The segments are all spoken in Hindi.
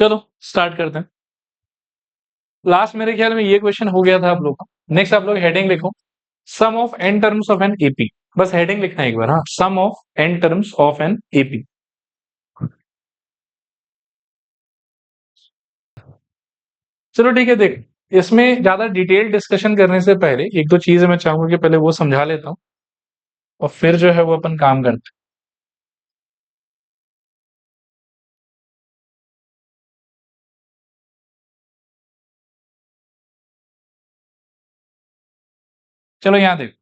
चलो स्टार्ट करते हैं। लास्ट मेरे ख्याल में ये क्वेश्चन हो गया था आप लोग का। नेक्स्ट आप लोग हेडिंग लिखो, sum of n terms of an AP. बस हेडिंग लिखना है एक बार। हाँ, sum of n terms of an AP. चलो ठीक है, देख इसमें ज्यादा डिटेल डिस्कशन करने से पहले एक दो चीजें मैं चाहूंगा कि पहले वो समझा लेता हूँ और फिर जो है वो अपन काम करते हैं। चलो यहाँ देख,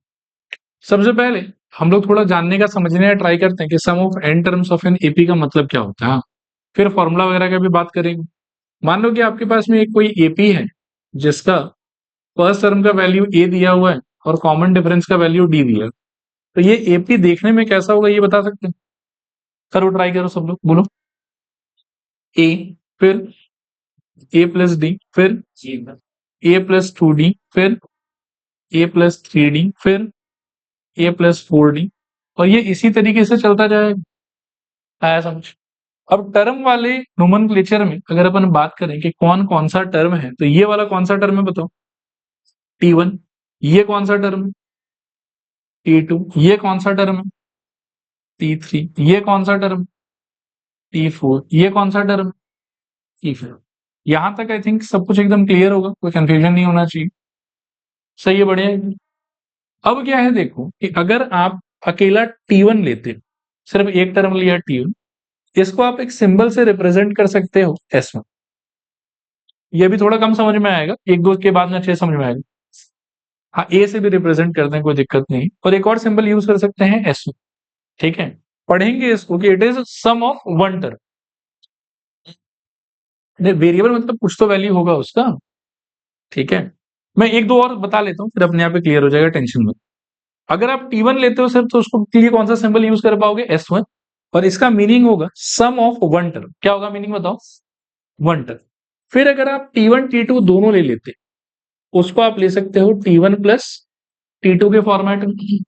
सबसे पहले हम लोग थोड़ा जानने का समझने का ट्राई करते हैं कि sum of n terms of an AP का मतलब क्या होता है। हाँ, फिर फॉर्मूला वगैरह का भी बात करेंगे। मान लो कि आपके पास में एक कोई एपी है जिसका फर्स्ट टर्म का वैल्यू ए दिया हुआ है और कॉमन डिफरेंस का वैल्यू डी दिया है। तो ये एपी देखने में कैसा होगा ये बता सकते हैं? करो, ट्राई करो सब लोग, बोलो। ए, फिर ए प्लस डी, फिर ए प्लस टू डी, फिर ए प्लस थ्री डी, फिर ए प्लस फोर डी, और ये इसी तरीके से चलता जाएगा। आया समझ? अब टर्म वाले नोमेनक्लेचर में अगर अपन बात करें कि कौन कौन सा टर्म है, तो ये वाला कौन सा टर्म है बताओ? T1। ये कौन सा टर्म है? T2। ये कौन सा टर्म है? T3। ये कौन सा टर्म? T4। ये कौन सा टर्म? T5। यहां तक आई थिंक सब कुछ एकदम क्लियर होगा, कोई कंफ्यूजन नहीं होना चाहिए। सही है, बढ़िया है। अब क्या है देखो कि अगर आप अकेला T1 लेते, सिर्फ एक टर्म लिया T1, इसको आप एक सिंबल से रिप्रेजेंट कर सकते हो S1। ये भी थोड़ा कम समझ में आएगा, एक दो के बाद में अच्छे समझ में आएगा। हाँ, ए से भी रिप्रेजेंट करते हैं, कोई दिक्कत नहीं। और एक और सिंबल यूज कर सकते हैं S1। ठीक है, पढ़ेंगे इसको कि it is sum of one term. Variable मतलब कुछ तो वैल्यू होगा उसका। ठीक है, मैं एक दो और बता लेता हूँ फिर अपने आप ही क्लियर हो जाएगा, टेंशन मत। अगर आप T1 लेते हो सिर्फ, तो उसको के लिए कौन सा सिंबल यूज कर पाओगे? S1। और इसका मीनिंग होगा सम ऑफ वन टर्म। क्या होगा मीनिंग बताओ? One term. फिर अगर आप T1 T2 दोनों ले लेते, उसको आप ले सकते हो T1 प्लस T2 के फॉर्मेट में,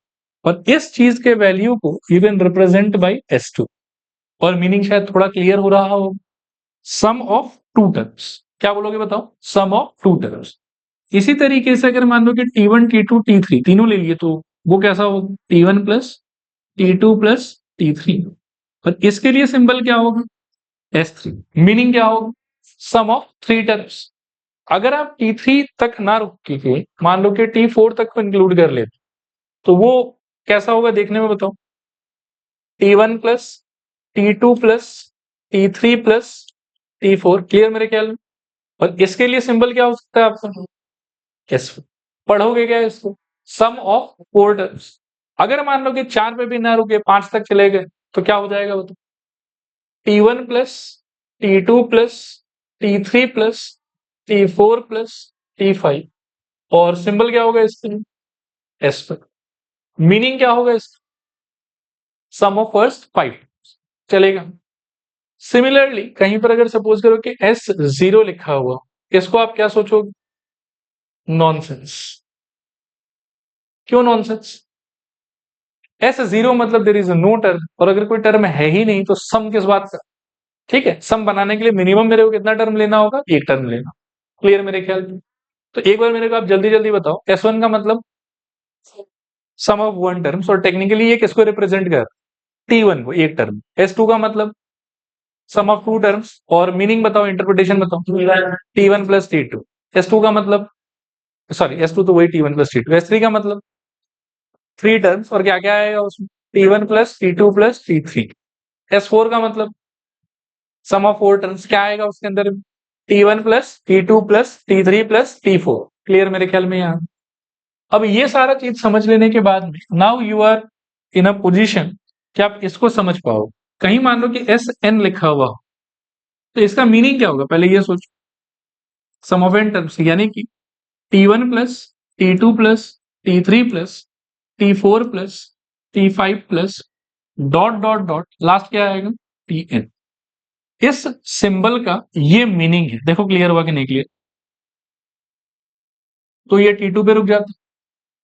और इस चीज के वैल्यू को you can represent by S2। और मीनिंग शायद थोड़ा क्लियर हो रहा हो। सम ऑफ टू टर्म्स। क्या बोलोगे बताओ? सम ऑफ टू टर्म्स। इसी तरीके से अगर मान लो कि T1 T2 T3 तीनों ले लिए, तो वो कैसा होगा? T1 plus T2 plus T3। और इसके लिए सिंबल क्या होगा? S3। मीनिंग क्या होगा? सम ऑफ थ्री टर्म्स। अगर आप T3 तक ना रुक के मान लो कि T4 तक को इंक्लूड कर लेते, तो वो कैसा होगा देखने में बताओ? T1 plus T2 plus T3 plus T4। Clear मेरे ख्याल में? और इसके लिए सिंबल क्या हो सकता है आपका? यस। पढ़ोगे क्या इसको? सम ऑफ फोर टर्म्स। अगर मान लो कि चार पे भी ना रुके, पांच तक चले गए, तो क्या हो जाएगा बताओ? T1 plus T2 plus T3 plus T4 plus T5। और सिंबल क्या होगा इसके लिए? एस पर। मीनिंग क्या होगा इसका? सम ऑफ फर्स्ट फाइव। चलेगा। सिमिलरली कहीं पर अगर सपोज करो कि S0 लिखा हुआ, इसको आप क्या सोचोगे? नॉनसेंस। क्यों नॉनसेंस? S0 मतलब देयर इज नो टर्म, और अगर कोई टर्म है ही नहीं तो सम किस बात का? ठीक है, सम बनाने के लिए मिनिमम मेरे को कितना टर्म लेना होगा? एक टर्म लेना। क्लियर मेरे ख्याल में? तो एक बार मेरे को आप जल्दी जल्दी बताओ, S1 का मतलब सम ऑफ वन टर्म्स, और टेक्निकली ये किसको रिप्रेजेंट कर? T1 को, एक टर्म। S2 का मतलब सम ऑफ टू टर्म्स, और मीनिंग बताओ, इंटरप्रिटेशन बताओ। T1 plus T2। S2 का मतलब, सॉरी S2 तो वही T1 प्लस T2। S3 का मतलब थ्री टर्म्स, और क्या क्या आएगा उसमें? T1 plus T2 plus T3। S4 का मतलब सम ऑफ फोर टर्म्स, क्या आएगा उसके अंदर? T1 plus T2 plus T3 plus T4। Clear मेरे ख्याल में? यहाँ अब ये सारा चीज समझ लेने के बाद में now you are in a position कि आप इसको समझ पाओ। कहीं मान लो कि SN लिखा हुआ हो, तो इसका मीनिंग क्या होगा पहले ये सोचो। सम ऑफ एन टर्म्स यानी कि T1 plus T2 plus T3 plus T4 plus T5 plus dot dot dot, last क्या आएगा? Tn। इस सिंबल का ये मीनिंग है। देखो क्लियर हुआ कि नहीं क्लियर? तो ये T2 पे रुक जाता,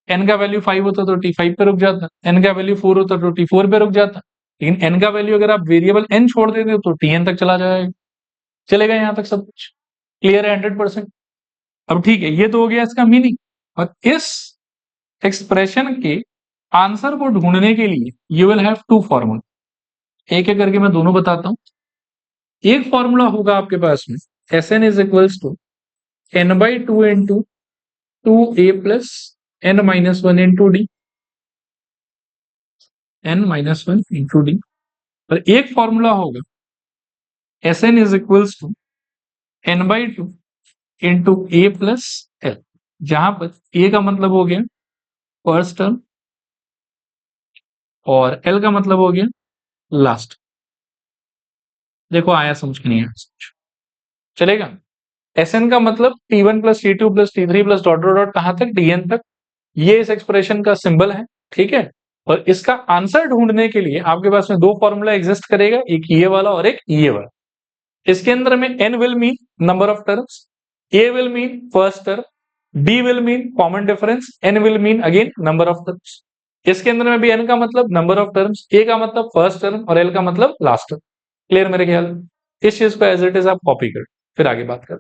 n का वैल्यू 5 होता तो T5 पे रुक जाता, n का वैल्यू 4 होता तो T4 पे रुक जाता। लेकिन n का वैल्यू अगर आप वेरिएबल n छोड़ देते तो Tn तक चला जाएगा। चलेगा यहाँ तक सब कुछ क्लियर है 100%। अब ठीक है, ये तो हो गया इसका मीनिंग। और इस एक्सप्रेशन के आंसर को ढूंढने के लिए you will have to formula. एक एक करके मैं दोनों बताता हूं। एक फॉर्मूला होगा आपके पास में s N is equals to n by two into two a plus n minus one into d, n minus one into d. और एक फॉर्मूला होगा s N is equals to n by two into A plus l, जहां पर ए का मतलब हो गया फर्स्ट टर्म और एल का मतलब हो गया लास्ट। देखो आया समझ के नहीं आया समझ, चलेगा। एस एन का मतलब T one plus T two plus T three plus dot dot dot कहां तक, डीएन तक। ये इस एक्सप्रेशन का सिंबल है, ठीक है। और इसका आंसर ढूंढने के लिए आपके पास में दो फॉर्मूला एग्जिस्ट करेगा, एक ये वाला और एक ये वाला। इसके अंदर में n will mean number of terms, a will mean first term, d will mean common difference, n will mean again number of terms. इसके अंदर में भी एन का मतलब नंबर ऑफ टर्म्स, ए का मतलब फर्स्ट टर्म और एल का मतलब लास्ट टर्म। क्लियर मेरे ख्याल में। इस चीज को एज इट इज आप कॉपी कर, फिर आगे बात कर।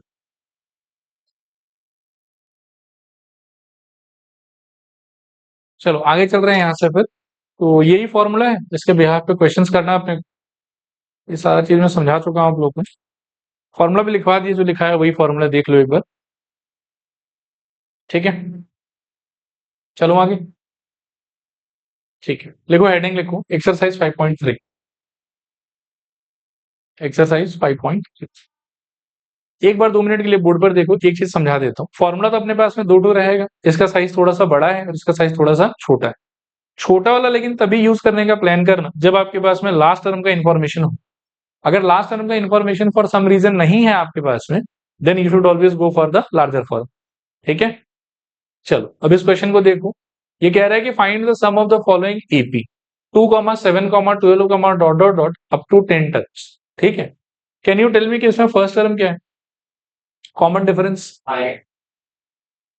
चलो आगे चल रहे हैं यहां से फिर। तो यही फॉर्मूला है जिसके बिहाफ पे क्वेश्चंस करना है अपने। ये सारा चीज मैं समझा चुका हूं आप लोग को। फॉर्मूला भी लिखवा दिए, जो लिखा है वही फॉर्मूला देख लो एक बार, ठीक है। चलो आगे, ठीक है। लिखो, हेडिंग लिखो एक्सरसाइज 5.3। एक्सरसाइज 5.3। एक बार 2 मिनट के लिए बोर्ड पर देखो, एक चीज समझा देता हूँ। फॉर्मूला तो अपने पास में दो टू रहेगा, इसका साइज थोड़ा सा बड़ा है और इसका साइज थोड़ा सा छोटा है। छोटा वाला लेकिन तभी यूज करने का प्लान करना जब आपके पास में लास्ट टर्म का इन्फॉर्मेशन हो। अगर लास्ट टर्म का इन्फॉर्मेशन फॉर सम रीजन नहीं है आपके पास में, then you should always go for the larger form, ठीक है। चलो अब इस क्वेश्चन को देखो। ये कह रहा है कि find the sum of the following AP 2,7,12, dot dot dot up to 10 terms, ठीक है। कैन यू टेल मी कि इसमें फर्स्ट टर्म क्या है, कॉमन डिफरेंस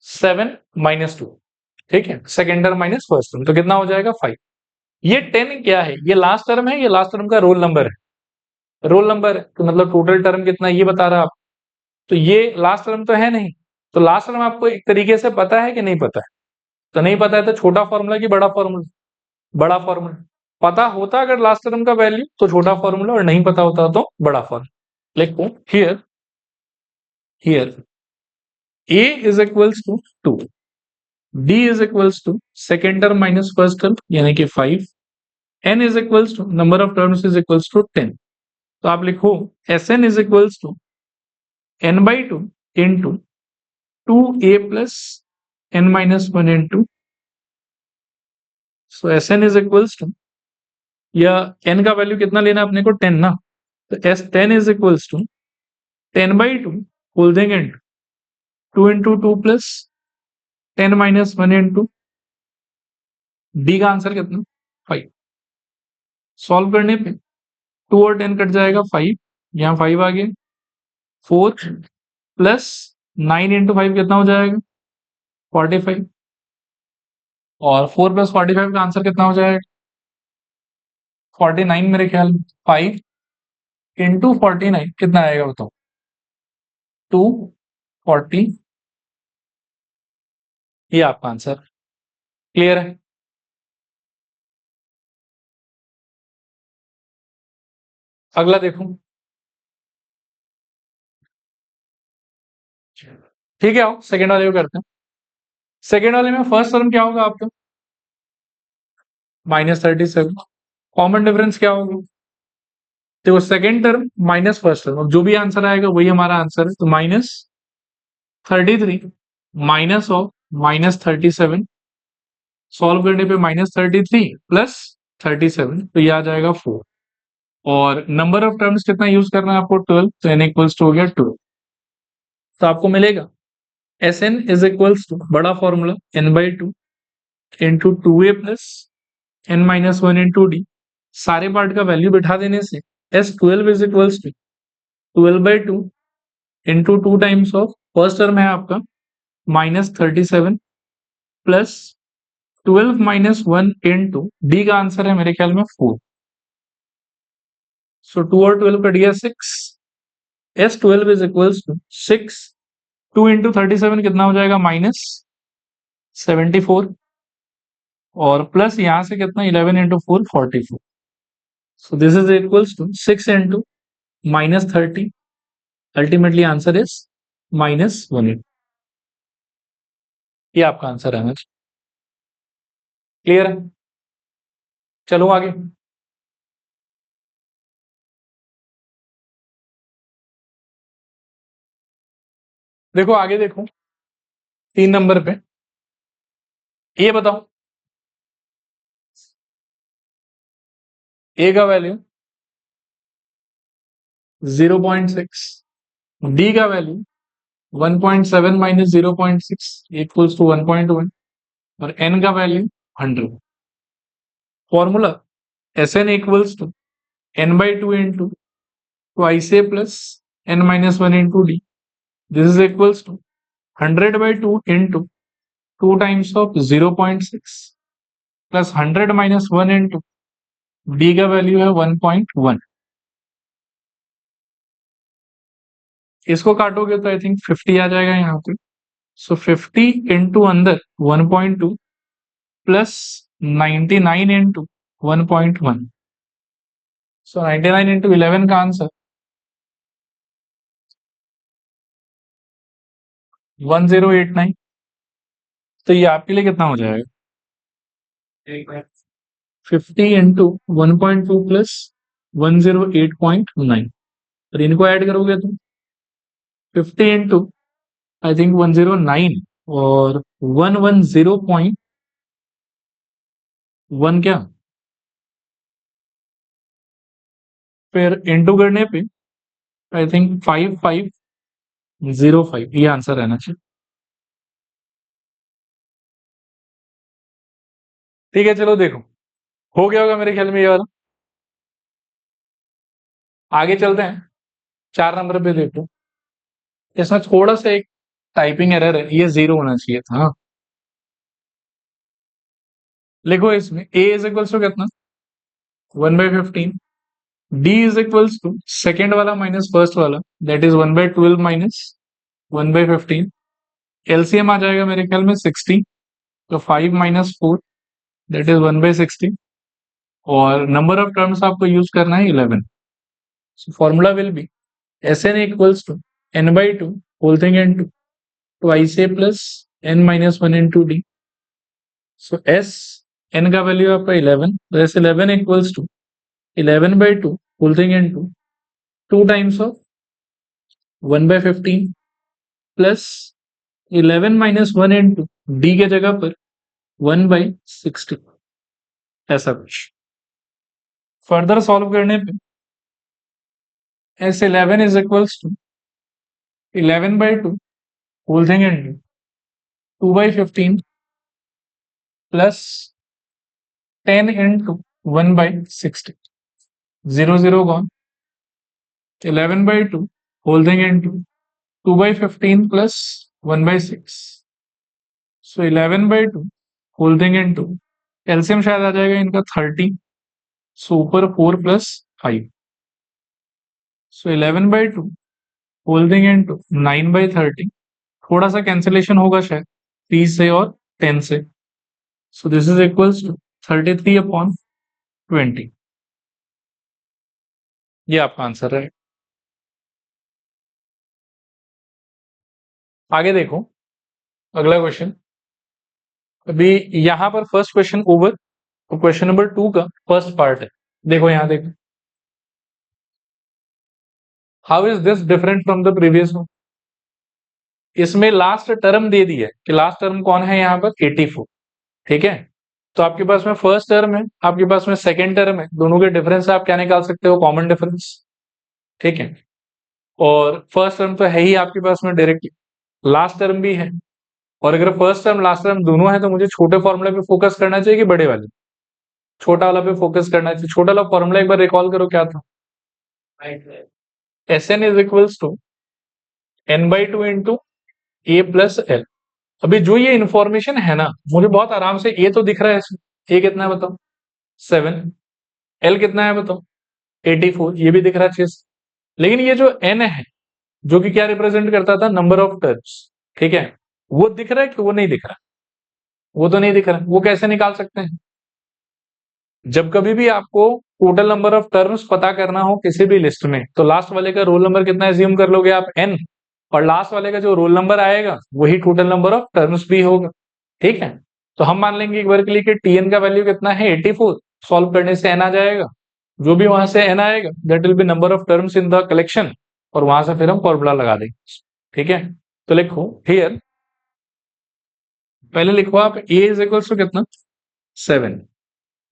7 - 2, ठीक है। Second term minus first term, तो कितना हो जाएगा 5। ये 10 क्या है, ये लास्ट टर्म है, ये लास्ट टर्म का रोल नंबर है। रोल नंबर है तो मतलब टोटल टर्म कितना ये बता रहा है आप। तो ये लास्ट टर्म तो है नहीं, तो लास्ट टर्म आपको एक तरीके से पता है कि नहीं पता है। तो नहीं पता है तो छोटा फॉर्मूला की बड़ा फॉर्मूला, बड़ा फॉर्मूला। पता होता अगर लास्ट टर्म का वैल्यू तो छोटा फॉर्मूला, और नहीं पता होता तो बड़ा फॉर्मूला। लिखो here, here a is equals to 2, d is equals to second term minus first term यानी कि 5, n is equals to number of terms is equals to 10। तो आप लिखो s N is equals to n by two into two a plus n minus one into, so s N is equals to, या n का वैल्यू कितना लेना अपने को 10 ना, तो S 10 is equals to 10/2 whole देंगे into 2 into two plus 10 - 1 into D का आंसर कितना 5। सॉल्व करने पे 2 और 10 कट जाएगा 5, यहाँ 5 आ गया। 4 प्लस 9 इंटू 5 कितना हो जाएगा 45, और 4 प्लस 45 का आंसर कितना हो जाएगा 49 मेरे ख्याल में। 5 इंटू 49 कितना आएगा बताओ, 240। ये आपका आंसर। क्लियर है। अगला देखो, ठीक है। आओ सेकेंड वाले को करते हैं। सेकेंड वाले में फर्स्ट टर्म क्या होगा आपका -37, कॉमन डिफरेंस क्या होगा, देखो second term minus first term, अब जो भी आंसर आएगा वही हमारा आंसर है। तो -33 माइनस ऑफ -37, सॉल्व करने पे -33 प्लस 37, तो ये आ जाएगा 4। और नंबर ऑफ टर्म्स कितना यूज करना है आपको 12, तो n इक्वल्स टू हो गया 12। तो आपको मिलेगा s N is equals to बड़ा formula n/2 into two a plus n minus one into d, सारे पार्ट का वैल्यू बिठा देने से S12 is equals to 12/2 into two times of first term है आपका -37 प्लस 12 - 1 इंटू डी का आंसर है मेरे ख्याल में 4। सो 2 और 12 कट गया 6, S12 is equals to 6, 2 into 37 कितना हो जाएगा, -74, और प्लस यहां से कितना, 11 into 4 44। So this is equals to 6 into -30, ultimately answer is -180। ये आपका आंसर है। क्लियर है? चलो आगे। देखो आगे देखो, 3 नंबर पे ये बताओ, ए का वैल्यू 0.6, डी का वैल्यू 1.7 माइनस 0.6 इक्वल्स टू 1.1, और एन का value 100। Formula s N equals to n/2 into twice a plus n-1 into D. This is equals to 100/2 into 2 times of 0.6 plus 100-1 into D का वैल्यू है 1.1। इसको काटोगे तो आई थिंक 50 आ जाएगा यहाँ पे। सो 50 इंटू अंदर 1.2 प्लस 99 इंटू 1.1। सो 99 इंटू 11 का आंसर 1089। तो ये आपके लिए कितना हो जाएगा, 50 इंटू 1.2 प्लस 108.9, और इनको ऐड करोगे तो 50 इंटू आई थिंक 109 और 110.1 क्या, फिर इंटू करने पे आई थिंक 5505, ये आंसर रहना चाहिए। ठीक है चलो देखो, हो गया होगा मेरे ख्याल में ये वाला। आगे चलते हैं, 4 नंबर पे देखो, इसमें थोड़ा सा एक टाइपिंग एरर है, ये 0 होना चाहिए था। हाँ लिखो, इसमें a इज इक्वल्स टू कितना, 1/15, d is equals to second वाला माइनस फर्स्ट वाला, दैट इज 1/12 माइनस 1/15। एलसीएम आ जाएगा मेरे ख्याल में 60, तो 5 माइनस 4 दैट इज 1/60, और नंबर ऑफ टर्म्स आपको यूज करना है 11। So formula will be Sn equals to n/2 whole thing into twice a plus n-1 into d। So S n का वैल्यू आपका 11, तो S 11 equals to 11/2 whole thing into 2 times of 1/15 plus 11-1 into d के जगह पर 1/60, ऐसा कुछ। फर्दर सॉल्व करने पे S11 is equals to 11/2 whole thing into 2/15 plus 10 into 1/60, 0 0 gone, 11/2 whole thing into 2/15 plus 1/6, so 11/2 whole thing into LCM शायद आ जाएगा इनका 30, सो ऊपर 4 प्लस 5, सो 11/2 होल थिंग इंटू 9/30, थोड़ा सा कैंसिलेशन होगा शायद 30 से और 10 से, so this is equals to 33/20। ये आपका आंसर है। आगे देखो, अगला क्वेश्चन, अभी यहां पर फर्स्ट क्वेश्चन ओवर, तो क्वेश्चन नंबर 2 का फर्स्ट पार्ट है। देखो यहां देखो, how is this different from the previous one. इसमें लास्ट टर्म दे दी है कि लास्ट टर्म कौन है यहाँ पर, 84। ठीक है, तो आपके पास में फर्स्ट टर्म है, आपके पास में सेकेंड टर्म है, दोनों के डिफरेंस आप क्या निकाल सकते हो, कॉमन डिफरेंस। ठीक है, और फर्स्ट टर्म तो है ही आपके पास में डायरेक्टली, लास्ट टर्म भी है, और अगर फर्स्ट टर्म लास्ट टर्म दोनों है तो मुझे छोटे फॉर्मूले पे फोकस करना चाहिए कि बड़े वाले, छोटा वाला पे फोकस करना चाहिए। छोटा वाला फॉर्मूला एक बार रिकॉल करो, क्या था, s N is equals to n/2 into A plus l. अभी जो ये इंफॉर्मेशन है ना, मुझे बहुत आराम से, ए तो दिख रहा है इसमें, ए कितना है बताओ, 7, एल कितना है बताओ, 84, ये भी दिख रहा है 6, लेकिन ये जो एन है जो कि क्या रिप्रेजेंट करता था, नंबर ऑफ टर्म्स। ठीक है, वो दिख रहा है कि वो नहीं दिख रहा? वो तो नहीं दिख रहा। वो कैसे निकाल सकते हैं? जब कभी भी आपको टोटल नंबर ऑफ टर्म्स पता करना हो किसी भी लिस्ट में, तो लास्ट वाले का रोल नंबर कितना एज्यूम कर लोगे आप, n, और लास्ट वाले का जो रोल नंबर आएगा वही टोटल नंबर ऑफ टर्म्स भी होगा। ठीक है, तो हम मान लेंगे एक बार के लिए कि tn का वैल्यू कितना है, 84। सॉल्व करने से n आ जाएगा, जो भी वहां से n आएगा that will be number of terms in the collection, और वहां से फिर हम फॉर्मूला लगा देंगे। ठीक है, तो लिखो हियर, पहले लिखो आप a इज इक्वल्स टू कितना, 7,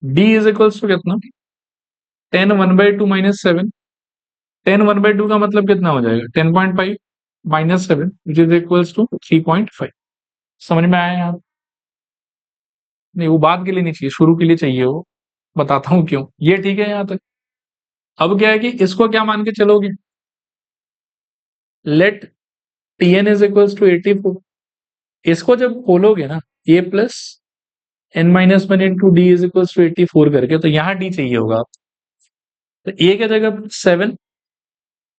d इज इक्वल्स टू कितना, 10 1/2 माइनस 7। 10 1/2 का मतलब कितना हो जाएगा, 10.5 minus 7 which is equals to 3.5। समझ में आया यहाँ? नहीं, वो बाद के लिए नहीं चाहिए, शुरू के लिए चाहिए वो, बताता हूँ क्यों। ये ठीक है यहाँ तक। अब क्या है कि इसको क्या मान के चलोगे, let tn is equals to 84। इसको जब खोलोगे ना, a plus n minus 1 into D is equals to 84 करके, तो यहाँ d चाहिए होगा आप। तो a के जगह 7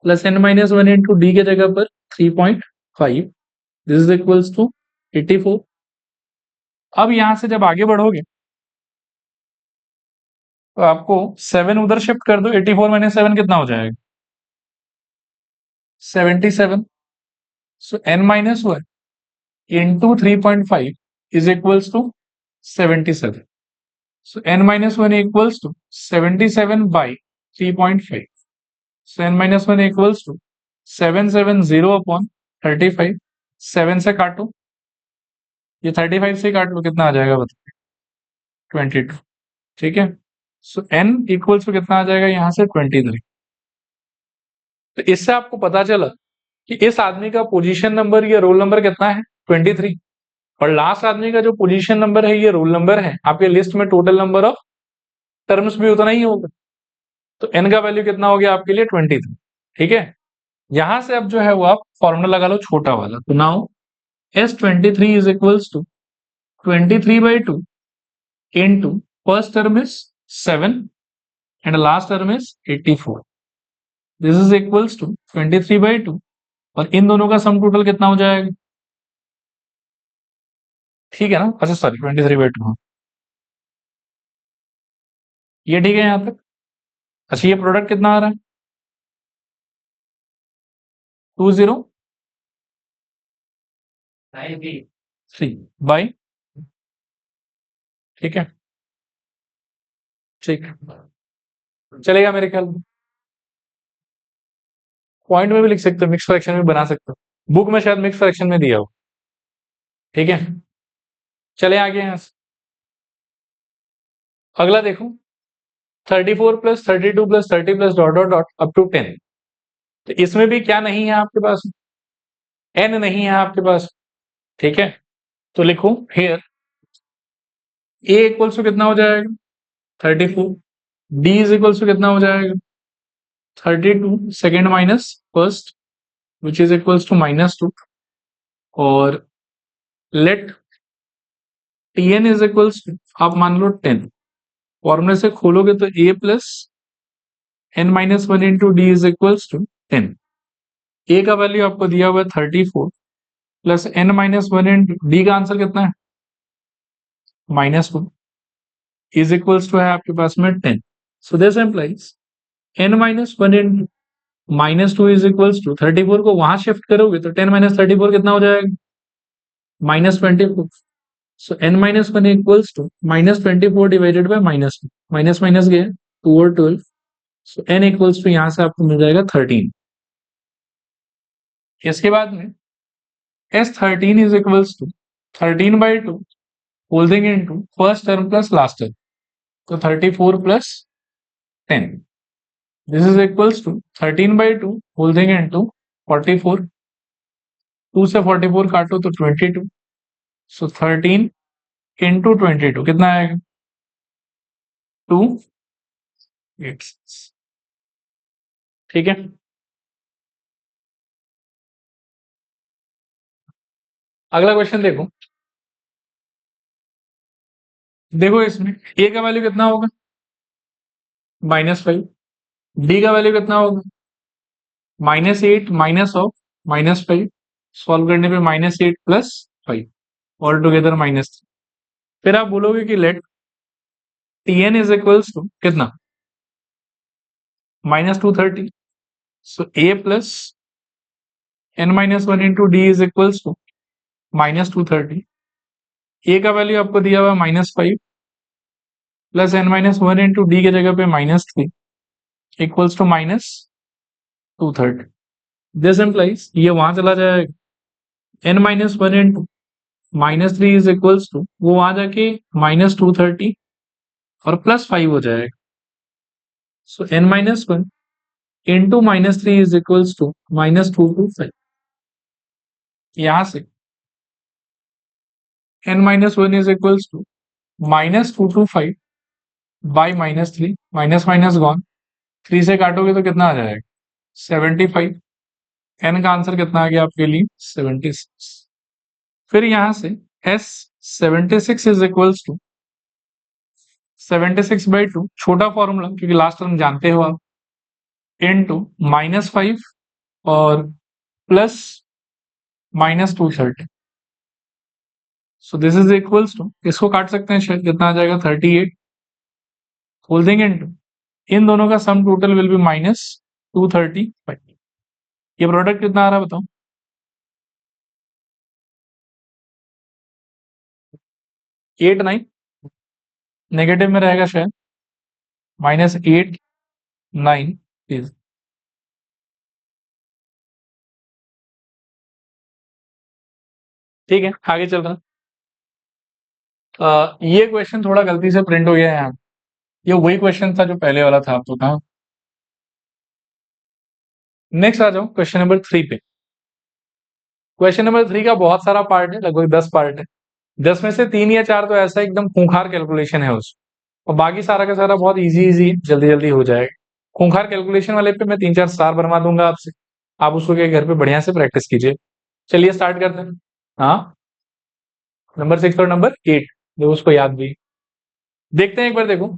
plus n minus 1 into D के जगह पर 3.5, दिस इज इक्वल्स टू 84। अब यहां से जब आगे बढ़ोगे तो आपको 7 उधर शिफ्ट कर दो, 84 माइनस 7 कितना हो जाएगा, 77। So n minus 1 into 3.5 is equals to 77। So n minus 1 equals to 77 by 3.5। So n minus 1 equals to 770 upon 35। 7 से काटो, ये 35 से काट लो, कितना आ जाएगा बताओ, 22। ठीक है, सो n इक्वल्स टू कितना आ जाएगा यहाँ से, 23। तो इससे आपको पता चला कि इस आदमी का पोजीशन नंबर या रोल नंबर कितना है, 23, और लास्ट आदमी का जो पोजीशन नंबर है ये रोल नंबर है। आपके लिस्ट में टोटल नंबर ऑफ टर्म्स भी उतना ही होगा, तो n का वैल्यू कितना हो गया आपके लिए, 23। ठीक है, यहां से अब जो है वो आप फॉर्मूला लगा लो छोटा वाला। तो now S23 is equals to 23/2 into first term is 7 and last term is 84. This is equals to 23/2, और इन दोनों का सम टोटल कितना हो जाएगा, ठीक है ना, अच्छा सॉरी 23/2, ये ठीक है यहाँ तक। अच्छा ये प्रोडक्ट कितना आ रहा है, 2093 बाई, ठीक है, ठीक चलेगा मेरे ख्याल में। पॉइंट में भी लिख सकते हो, मिक्स फ्रैक्शन में बना सकते हो, बुक में शायद मिक्स फ्रैक्शन में दिया हो। ठीक है, चले आगे यहाँ से। अगला देखो, 34 plus 32 plus 30 plus dot dot dot up to 10। तो इसमें भी क्या नहीं है आपके पास, n नहीं है आपके पास। ठीक है, तो लिखो हियर a इक्वल्स टू कितना हो जाएगा, 34। d इज इक्वल्स टू कितना हो जाएगा, 32 second minus first which is equals to -2, और let tn is equals to, आप मान लो 10। फॉर्मूले से खोलोगे तो a plus n minus 1 into D is equals to 10। a का वैल्यू आपको दिया हुआ है 34 plus n minus 1 into D का आंसर कितना है, -2 इज इक्वल्स टू है आपके पास में 10। So this implies n minus 1 into -2 is equals to 34 को वहां शिफ्ट करोगे तो 10 माइनस 34 कितना हो जाएगा, -24। So n minus 1 equals to -24 divided by -2, minus minus गया 2 और 12। सो n इक्वल्स टू यहां से आपको मिल जाएगा 13। इसके बाद में S13 is equals to 13/2 holding into first term plus last term, तो 34 प्लस 10, this is equals to 13/2 holding into 44। 2 से 44 काटो तो 22, सो 13 इंटू 22 कितना आएगा, 286। ठीक है, अगला क्वेश्चन देखो। देखो इसमें a का वैल्यू कितना होगा, -5। d का वैल्यू कितना होगा, -8 माइनस ऑफ -5, सॉल्व करने पे -8 प्लस 5 ऑल टुगेदर -3। फिर आप बोलोगे कि let Tn is equals to कितना, -230। So a plus n-1 into D is equals to -230। a का वैल्यू आपको दिया हुआ -5 प्लस n-1 इंटू डी की जगह पे -3 इक्वल्स टू -230। दिस इम्प्लाइज ये वहां चला जाएगा, n-1 into -3 is equals to वो वहां जाके -230 और +5 हो जाएगा। So n-1 into -3 is equals to -225। यहां से n-1 is equals to -225 by -3, minus minus gone, 3 से काटोगे तो कितना आ जाएगा 75। n का आंसर कितना आ गया आपके लिए 76। फिर यहां से s 76 इज इक्वल्स टू 76/2, छोटा फॉर्मूला क्योंकि लास्ट टर्म जानते हो आप, इनटू -5 और plus -230। So this is equals to, इसको काट सकते हैं शायद, कितना आ जाएगा 38 होल थिंग इनटू इन दोनों का सम टोटल विल बी -235। ये प्रोडक्ट कितना आ रहा है बताओ, 8 9, नेगेटिव में रहेगा शायद, -8 9 प्लीज। ठीक है आगे चल रहा ये क्वेश्चन थोड़ा गलती से प्रिंट हो गया है यहाँ, ये वही क्वेश्चन था जो पहले वाला था आपको था। नेक्स्ट आ जाओ क्वेश्चन नंबर 3 पे। क्वेश्चन नंबर 3 का बहुत सारा पार्ट है, लगभग 10 पार्ट है। 10 में से 3 या 4 तो ऐसा एकदम खूंखार कैलकुलेशन है उस, और बाकी सारा का सारा बहुत इजी इजी जल्दी जल्दी हो जाएगा। खूंखार कैलकुलेशन वाले पे मैं 3 4 स्टार बनवा दूंगा आपसे, आप उसको के घर पे बढ़िया से प्रैक्टिस कीजिए। चलिए स्टार्ट करते हैं। हाँ, नंबर 6 और नंबर 8 जो उसको याद भी, देखते हैं एक बार। देखो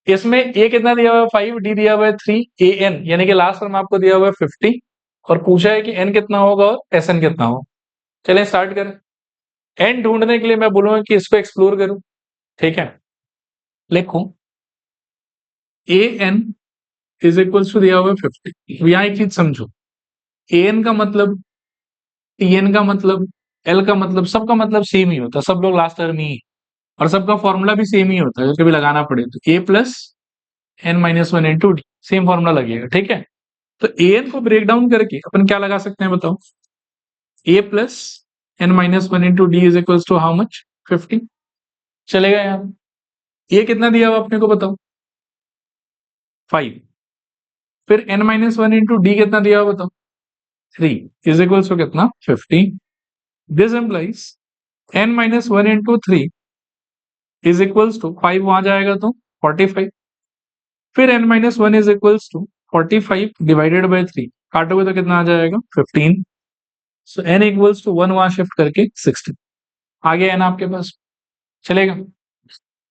इसमें ए कितना दिया हुआ है 5, डी दिया हुआ है 3, ए एन यानी कि लास्ट टर्म आपको दिया हुआ है 50 और पूछा है कि एन कितना होगा और एस एन कितना होगा। चलिए स्टार्ट करें। एन ढूंढने के लिए मैं बोलूंगा कि इसको एक्सप्लोर करूं, ठीक है। लिखो a n is equal to दिया हुआ है 50। यहां एक चीज समझो, ए एन का मतलब, टी एन का मतलब, एल का मतलब, सबका मतलब सेम ही होता है, सब लोग लास्ट टर्म ही, और सबका फॉर्मूला भी सेम ही होता है, कभी लगाना पड़े तो a plus n-1 into d, same formula लगेगा, ठीक है। तो ए एन को ब्रेक डाउन करके अपन क्या लगा सकते हैं बताओ, a plus n-1 into D is equal to how much 50। चलेगा यार, ये कितना दिया हुआ अपने को बताओ 5, फिर n-1 इंटू डी कितना दिया हुआ बताओ 3 इज इक्वल टू कितना 50। This implies n-1 into 3 is equal to 5 वहां जाएगा तो 45, फिर n-1 is equal to 45 divided by 3, काटोगे तो कितना आ जाएगा 15। सो n इक्वल्स टू 1 वहां शिफ्ट करके 16 आ गया n आपके पास, चलेगा।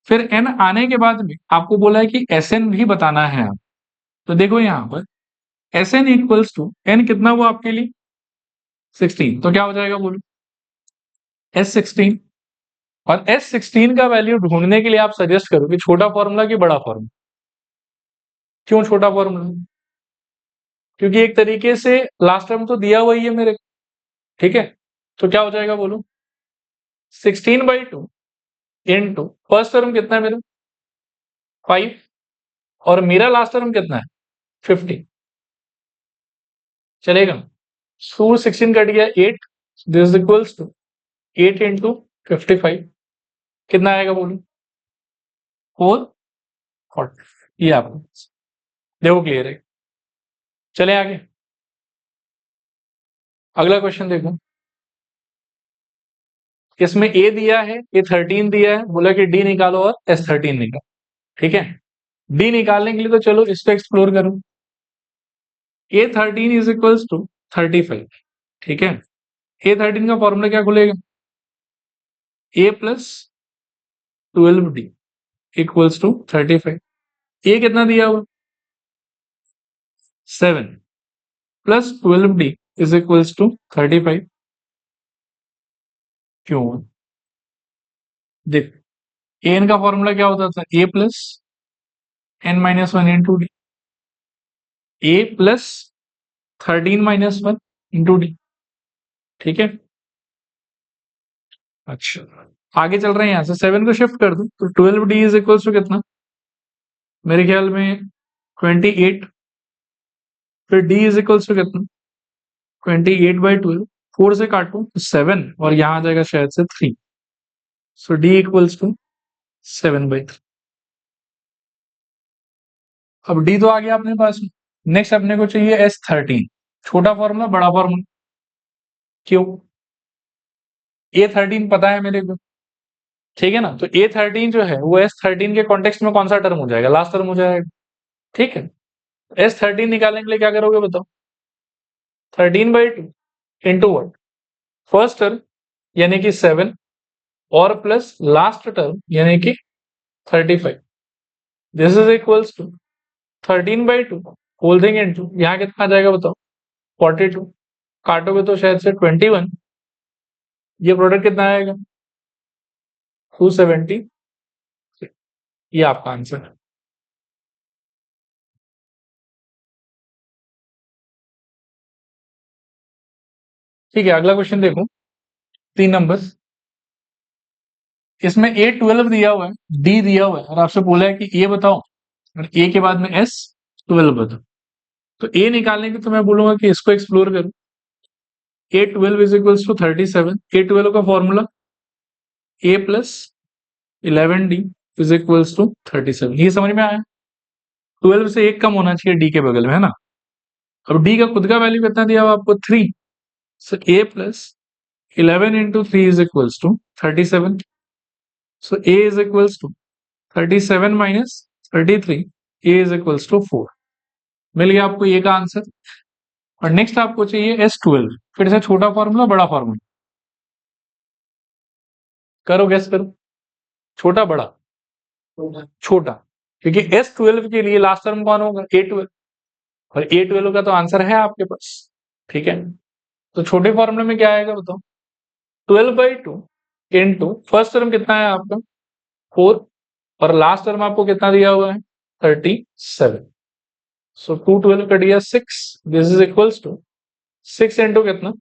फिर n आने के बाद में आपको बोला है कि Sn भी बताना है आप, तो देखो यहां पर Sn इक्वल्स टू n कितना हुआ आपके लिए 16, तो क्या हो जाएगा बोलो S16। और S16 का वैल्यू ढूंढने के लिए आप सजेस्ट करो कि छोटा फॉर्मूला कि बड़ा फॉर्मूला, क्यों छोटा फॉर्मूला, क्योंकि एक तरीके से लास्ट टर्म तो दिया हुआ ही है मेरे, ठीक है। तो क्या हो जाएगा बोलो 16/2 इंटू फर्स्ट टर्म कितना है मेरा 5 और मेरा लास्ट टर्म कितना है 50, चलेगा। 16 कट गया 8, दिस इक्वल्स टू 8 इंटू 55, कितना आएगा बोलो 440। ये आपको देखो क्लियर है। चले आगे, अगला क्वेश्चन देखो। इसमें ए दिया है, ए 13 दिया है, बोला कि डी निकालो और S13 निकालो, ठीक है। डी निकालने के लिए तो चलो इसको एक्सप्लोर करो, A13 इज इक्वल्स टू 35, ठीक है। A13 का फॉर्मूला क्या खुलेगा A plus 12D equals to 35। A कितना दिया हुआ 7 plus 12D is equals to 35 क्यों? देख, एन का फॉर्मूला क्या होता था? A plus n minus one into d, a plus 13 - 1 into d. ठीक है, अच्छा आगे चल रहे हैं, यहां से 7 को शिफ्ट कर दो तो 12d इज इक्वल्स टू कितना? मेरे ख्याल में 28। फिर d इज इक्वल्स टू कितना? 28/12। 4 से काटो तो 7 और यहां आ जाएगा शायद से 3। सो d इक्वल्स टू 7/3। अब d तो आ गया अपने पास में। नेक्स्ट अपने को चाहिए S13, छोटा फॉर्मूला बड़ा फॉर्मूला। क्यों? A13 पता है मेरे को, ठीक है ना? तो A13 जो है वो S13 के कॉन्टेक्स्ट में कौन सा टर्म हो जाएगा? लास्ट टर्म हो जाएगा। ठीक है, S13 निकालने के लिए क्या करोगे बताओ? 13/2 इंटू वट? फर्स्ट टर्म यानी कि 7 और प्लस लास्ट टर्म यानी कि 35। This is equals to 13/2 whole thing into यहाँ कितना आ जाएगा बताओ? 42। काटोगे तो शायद से 21। ये प्रोडक्ट कितना आएगा? 270। ये आपका आंसर है। ठीक है, अगला क्वेश्चन देखो, 3 नंबर। इसमें A12 दिया हुआ है, D दिया हुआ है और आपसे बोला है कि ए बताओ और ए के बाद में S12 बताओ। तो ए निकालने की तो मैं बोलूंगा कि इसको एक्सप्लोर करो। A12 is equals to 37। A12 का formula A plus 11D is equals to 37। ये समझ में आया? 12 से एक कम होना चाहिए D के बगल में, है ना? अब D का खुद का वैल्यू कितना दिया हुआ आपको? 3। So A plus 11 into 3 is equals to 37। So A is equals to 37 minus 33। A is equals to 4। मिल गया आपको ये का आंसर। और नेक्स्ट आपको चाहिए S12। फिर से छोटा फॉर्मूला बड़ा फॉर्मूला, करो गैस करो। छोटा बड़ा? छोटा, क्योंकि S12 के लिए लास्ट टर्म कौन होगा? A12। और A12 का तो आंसर है आपके पास। ठीक है, तो छोटे फॉर्मूले में क्या आएगा बताओ? 12/2 इंटू फर्स्ट टर्म कितना है आपका? 4 और लास्ट टर्म आपको कितना दिया हुआ है? 37। सो 2 12 कट गया 6। This is equals to 6 into कितना?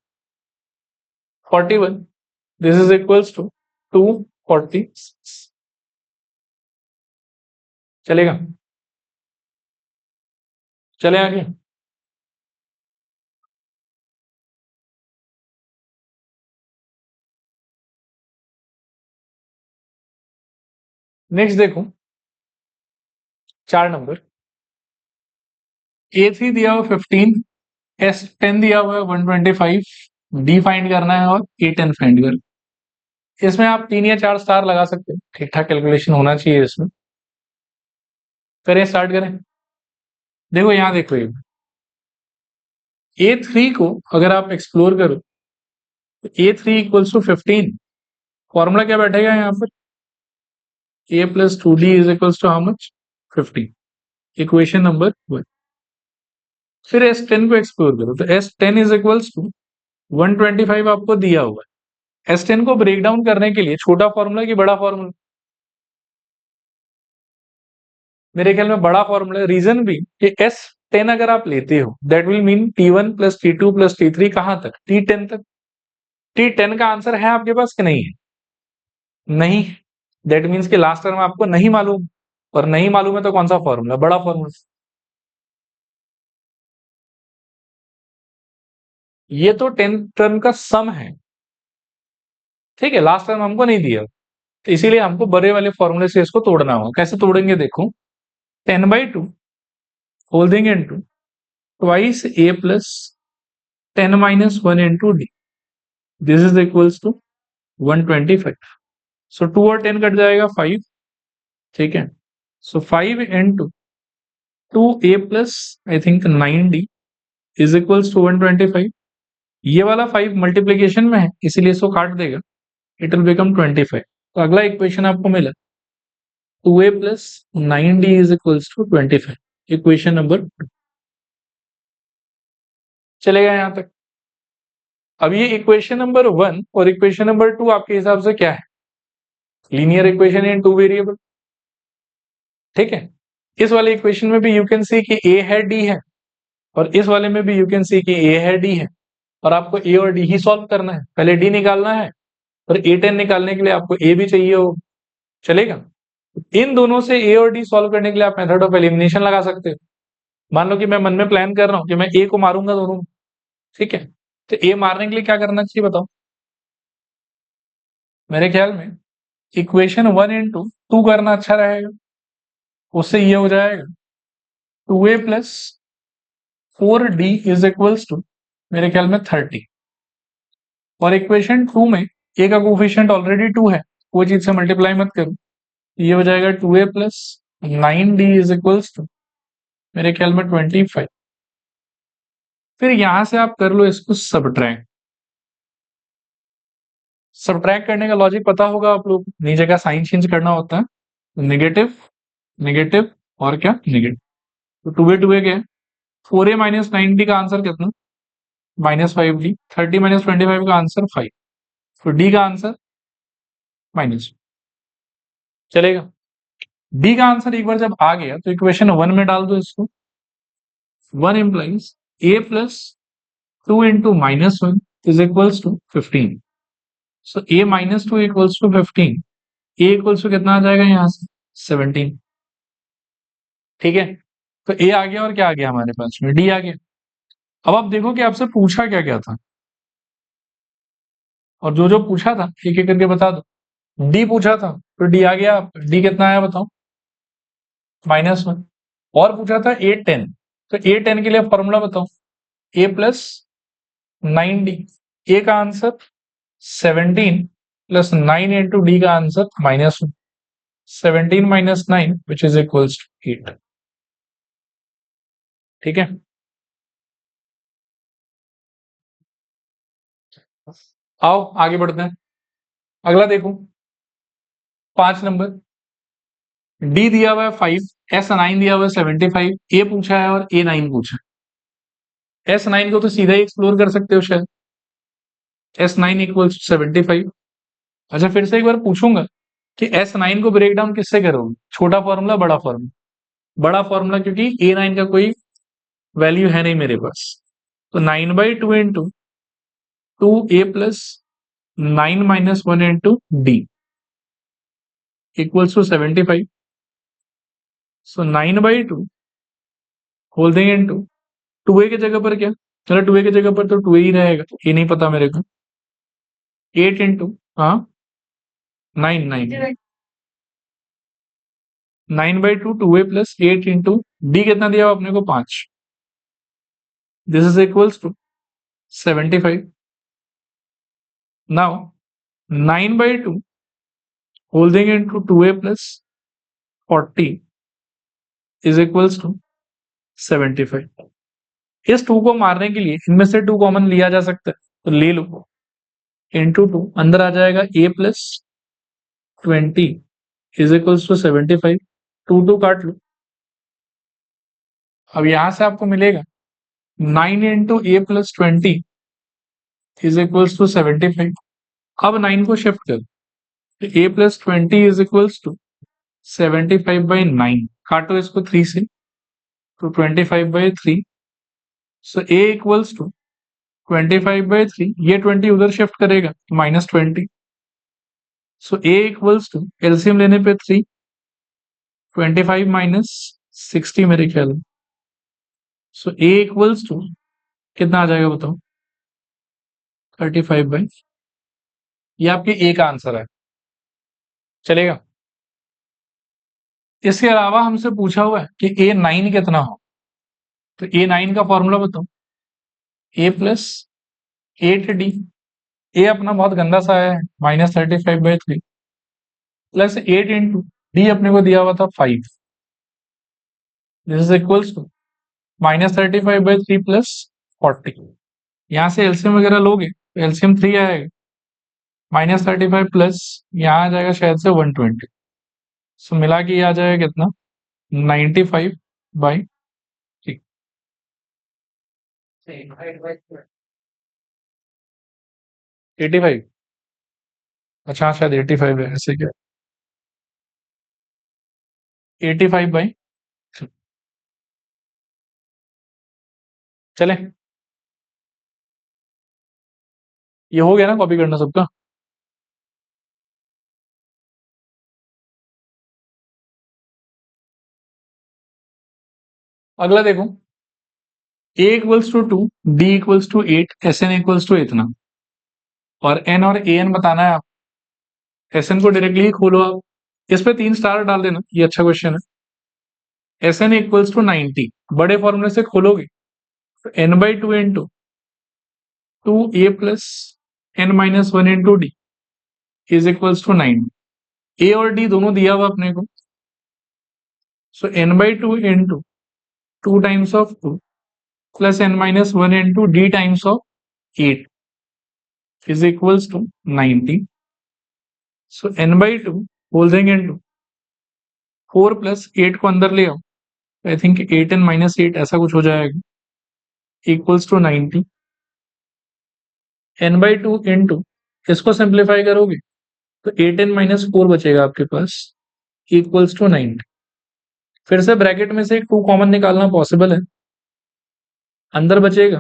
41। This is equals to 246। चलेगा? चले आगे। नेक्स्ट देखो, 4 नंबर। A3 दिया हुआ 15, S10 दिया हुआ है 125, D फाइंड करना है और A10 फाइंड करना है। इसमें आप 3 या 4 स्टार लगा सकते हो, ठीक ठाक कैलकुलेशन होना चाहिए इसमें। करें, स्टार्ट करें। देखो यहाँ देखो, A3 को अगर आप एक्सप्लोर करो तो A3 इक्वल्स टू 15। फॉर्मूला क्या बैठेगा यहाँ पर? A plus 2D is equals to how much? 15। Equation number 1। फिर S10 को एक्सप्लोर करो तो S10 इज इक्वल्स टू 125 आपको दिया हुआ है। S10 को ब्रेक डाउन करने के लिए छोटा फॉर्मूला कि बड़ा फॉर्मूला? मेरे ख्याल में बड़ा फॉर्मूला। रीजन भी कि S10 अगर आप लेते हो that will mean T1 plus T2 plus T3 कहां तक? T10 तक। T10 का आंसर है आपके पास कि नहीं है? नहीं। दैट मीन्स कि लास्ट टर्म आपको नहीं मालूम, और नहीं मालूम है तो कौन सा फॉर्मूला? बड़ा फॉर्मूला। ये तो 10th टर्म का सम है, ठीक है, लास्ट टर्म हमको नहीं दिया, तो इसीलिए हमको बड़े वाले फॉर्मूले से इसको तोड़ना होगा। कैसे तोड़ेंगे देखो, 10/2 holding into twice A plus 10 - 1 into D. This is equals to 125। So 2 और 10 कट जाएगा 5। ठीक है, so 5 into 2A plus I think 9D is equals to 125। ये वाला 5 मल्टीप्लीकेशन में है इसीलिए इसको काट देगा, इट विल बिकम 25। तो अगला इक्वेशन आपको मिला 2A plus 9D is equals to 25। Equation number 2। चलेगा यहां तक? अब ये इक्वेशन नंबर 1 और इक्वेशन नंबर 2 आपके हिसाब से क्या है? Linear equation in two variable, ठीक है। इस वाले इक्वेशन में भी यू कैन सी कि ए है डी है, और इस वाले में भी यू कैन सी कि ए है डी है, और आपको ए और डी ही सॉल्व करना है। पहले डी निकालना है, और A10 निकालने के लिए आपको ए भी चाहिए हो, चलेगा। इन दोनों से ए और डी सॉल्व करने के लिए आप मेथड ऑफ एलिमिनेशन लगा सकते हो। मान लो कि मैं मन में प्लान कर रहा हूं कि मैं ए को मारूंगा दोनों में, ठीक है। तो ए मारने के लिए क्या करना चाहिए बताओ? मेरे ख्याल में इक्वेशन 1 इंटू 2 करना अच्छा रहेगा। उससे ये हो जाएगा 2a plus 4d is equals to, मेरे ख्याल में 30। और इक्वेशन 2 में ए का कोफिशिएंट ऑलरेडी 2 है, कोई चीज से मल्टीप्लाई मत करो, ये हो जाएगा 2a plus 9d is equals to, मेरे ख्याल में 25। फिर यहां से आप कर लो इसको सबट्रैक्ट। सबट्रैक्ट करने का लॉजिक पता होगा आप लोग, नीचे का साइन चेंज करना होता है, नेगेटिव नेगेटिव और क्या नेगेटिव। तो 2a क्या है? 4a माइनस 9d का आंसर कितना? -5d। 30 माइनस 25 का आंसर 5। तो डी का आंसर माइनस, चलेगा। डी का आंसर एक बार जब आ गया तो इक्वेशन 1 में डाल दो इसको। 1 implies a plus 2 into -1 is equals to 15। So a minus 2 equals to 15। a equals to कितना आ जाएगा यहां से? 17, ठीक है। तो a आ गया, और क्या आ गया हमारे पास में? d आ गया। अब आप देखो कि आपसे पूछा क्या क्या था, और जो जो पूछा था एक एक करके बता दो। डी पूछा था तो डी आ गया। डी कितना आया बताओ? -1। और पूछा था A10, तो A10 के लिए फॉर्मूला बताओ। a प्लस 9d, ए का आंसर 17 प्लस 9 इंटू डी का answer -1। 17 minus 9 which is equals to 8, ठीक है। आओ आगे बढ़ते हैं। अगला देखो 5 नंबर। डी दिया हुआ है 5, S9 दिया हुआ है 75, ए पूछा है और A9 पूछा है। S9 को तो सीधा ही एक्सप्लोर कर सकते हो शायद, S9 इक्वल्स 75। अच्छा फिर से एक बार पूछूंगा कि S9 को ब्रेक डाउन किससे करोगे? छोटा फॉर्मूला बड़ा फॉर्मूला? बड़ा फॉर्मूला, क्योंकि A9 का कोई वैल्यू है नहीं मेरे पास। तो 9/2 into 2a plus 9 minus 1 into D equals to 75। So 9/2 whole देंगे इंटू 2a की जगह पर क्या? चलो 2a की जगह पर तो 2a ही रहेगा, ये नहीं पता मेरे को। 8 इंटू, हाँ 9 9/2 2a प्लस 8 इंटू डी कितना दिया हुआ अपने को? 5। This is equals to 75। Now 9/2 whole देंगे into 2a plus 40 is equals to 75। इस 2 को मारने के लिए इनमें से 2 कॉमन लिया जा सकता है, तो ले लो। इंटू 2 अंदर आ जाएगा a plus 20 is equals to 75। 2 काट लो। अब यहां से आपको मिलेगा 9 into A plus 20 is equals to 75। अब 9 को शिफ्ट कर, तो a plus 20 is equals to 75/9। काटो इसको 3 से, तो 25/3। So a equals to 25/3। ये 20 उधर शिफ्ट करेगा, -20। So a equals to, LCM लेने पे 3, 25 माइनस 60 मेरे ख्याल में। सो a इक्वल्स टू कितना आ जाएगा बताओ? 35/, ये आपके a का आंसर है, चलेगा। इसके अलावा हमसे पूछा हुआ है कि A9 कितना हो, तो A9 का फॉर्मूला बताओ। a प्लस 8d, ए अपना बहुत गंदा सा है, -35/3 प्लस 8 इंटू डी अपने को दिया हुआ था 5। This is equals to -35/3 plus 40। यहां से एलसीएम वगैरह लोगे तो एलसीएम 3 आएगा, -35 प्लस यहाँ आ जाएगा शायद से 120। सो मिला के ये आ जाएगा कितना? 95/3। 85। अच्छा हाँ, शायद 85 है, ऐसे क्या? 85/, चले, ये हो गया ना कॉपी करना सबका? अगला देखो, a equals to 2, d equals to 8, S N equals to इतना, और n और a n बताना है आप। एस एन को डायरेक्टली ही खोलो आप, इस पे 3 स्टार डाल देना, ये अच्छा क्वेश्चन है। एस एन इक्वल्स टू 90, बड़े फॉर्मूले से खोलोगे तो n/2 into 2a plus n-1 into D is equals to 90। A और डी दोनों दिया हुआ अपने को, so n/2 into 2 times of 2 plus n-1 into D times of 8 is equals to 90। So n/2 whole देंगे इंटू 4 प्लस 8 को अंदर ले आओ, आई थिंक 8 एन माइनस 8 ऐसा कुछ हो जाएगा, इक्वल्स टू 90। n/2 इंटू, इसको सिंप्लीफाई करोगे तो 8n-4 बचेगा आपके पास, इक्वल्स टू 90। फिर से ब्रैकेट में से 2 कॉमन निकालना पॉसिबल है, अंदर बचेगा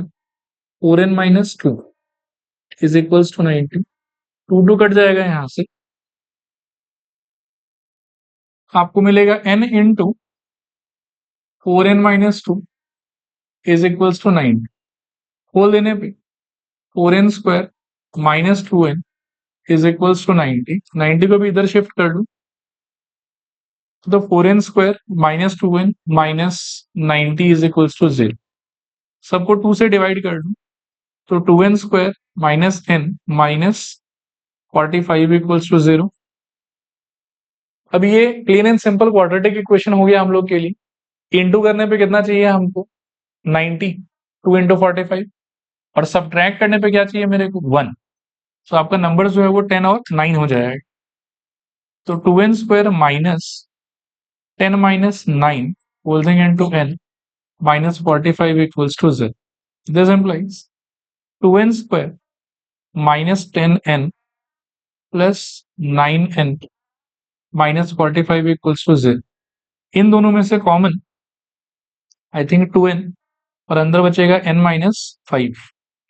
4n-2 is equals to 90। 2 cut जाएगा यहां से, आपको मिलेगा n into 4n-2 is equals to 90। खोल देने पे 4n² minus 2n is equals to 90। 90 को भी इधर शिफ्ट कर लूं तो 4n² minus 2n minus 90 is equals to 0। सबको 2 से डिवाइड कर लूं तो 2n² minus n minus 45 equals to 0। अब ये clean and simple quadratic equation हो गया हम लोग के लिए। इंटू करने पे कितना चाहिए हमको? 90, 2 इंटू 45, और सब्ट्रैक्ट करने पे क्या चाहिए मेरे को? 1। तो आपका नंबर जो है वो 10 और 9 हो जाएगा। तो 2n² minus 10 minus 9 whole thing into n minus 45 equals to 0। This implies 2n² minus 10n plus 9n minus 45 equals to 0। इन दोनों में से कॉमन आई थिंक 2n, और अंदर बचेगा n-5।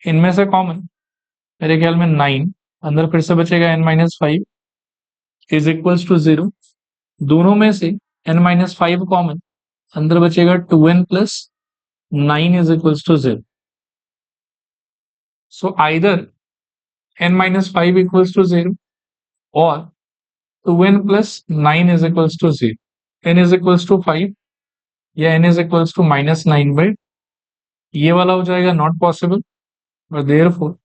इनमें से कॉमन मेरे ख्याल में 9, अंदर फिर से बचेगा n-5 इज इक्वल्स टू 0। दोनों में से n-5 कॉमन, अंदर बचेगा 2n plus 9 is equals to 0। So either n-5 equals to 0 और 2n plus 9 is equals to 0। n is equals to 5 या n is equals to minus 9/, ये वाला हो जाएगा नॉट पॉसिबल, और देयरफॉर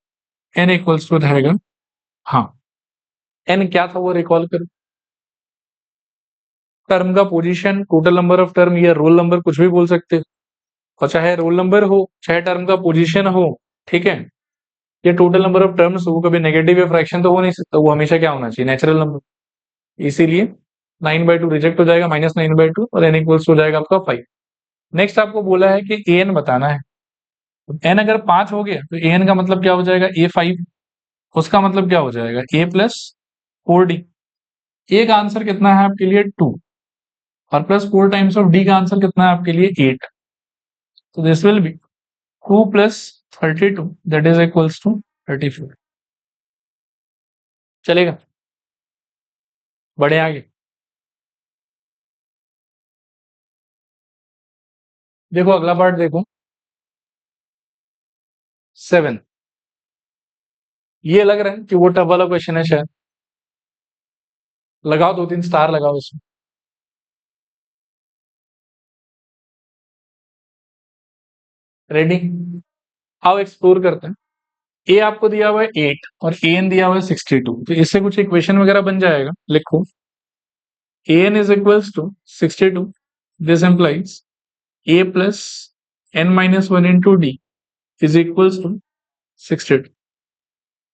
n इक्वल्स टू रहेगा, हाँ, n क्या था वो रिकॉल करो। टर्म का position, total number of term, या रोल नंबर, कुछ भी बोल सकते हो, और चाहे रोल नंबर हो चाहे टर्म का पोजीशन हो, ठीक है, ये टोटल नंबर ऑफ टर्म्स हो, कभी नेगेटिव या फ्रैक्शन तो हो नहीं सकता, वो हमेशा क्या होना चाहिए? Natural number. इसीलिए 9/2 रिजेक्ट हो जाएगा, -9/2, और n इक्वल्स हो जाएगा आपका 5। नेक्स्ट आपको बोला है कि an बताना है। n अगर 5 हो गया तो an का मतलब क्या हो जाएगा? a5। उसका मतलब क्या हो जाएगा? a plus 4d। a का आंसर कितना है आपके लिए? 2, और प्लस 4 टाइम्स ऑफ d का आंसर कितना है आपके लिए? 8। तो this will be 2 plus 32 that is equals to 34। चलेगा? बढ़े आगे। देखो अगला पार्ट देखो, 7। ये लग रहा है कि वो टफ वाला क्वेश्चन है शायद, लगाओ 2-3 स्टार लगाओ इसमें। रेडी? आओ एक्सप्लोर करते हैं। ए आपको दिया हुआ है 8 और ए एन दिया हुआ है 62, तो इससे कुछ इक्वेशन वगैरह बन जाएगा। लिखो a n is equals to 62, this implies a plus n-1 into D is equals to 62।